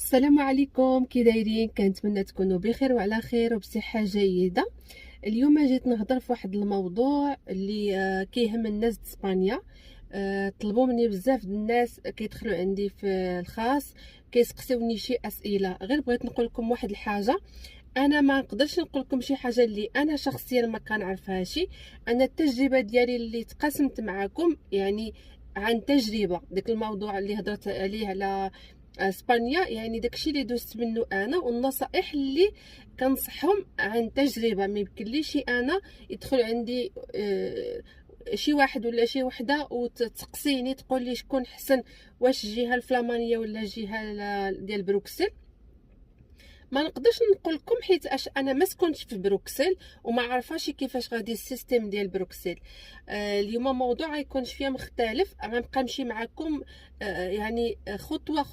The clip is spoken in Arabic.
السلام عليكم، كي دايرين؟ كنتمنى تكونوا بخير وعلى خير وبصحه جيده. اليوم جيت نهضر في واحد الموضوع اللي كيهم الناس د اسبانيا. طلبوا مني بزاف الناس كيدخلوا عندي في الخاص كيسقسيوني شي اسئله. غير بغيت نقول لكم واحد الحاجه، انا ما نقدرش نقول لكم شي حاجه اللي انا شخصيا ما كنعرفهاش. انا التجربه ديالي اللي تقاسمت معكم يعني عن تجربه، داك الموضوع اللي هضرت عليه على اسبانيا، يعني داكشي اللي دوزت منه انا والنصائح اللي كنصحهم عن تجربه. ما يمكنليش انا يدخل عندي شي واحد ولا شي وحده وتسقسيني تقول لي شكون حسن، واش الجهه الفلامانيه ولا الجهه ديال بروكسل. ما نقدرش نقول لكم حيت انا ما سكنتش في بروكسل وما عارفاش كيفاش غادي السيستم ديال بروكسل. اليوم موضوع غيكون شويه مختلف، غنبقى نمشي معكم يعني خطوه خطوه.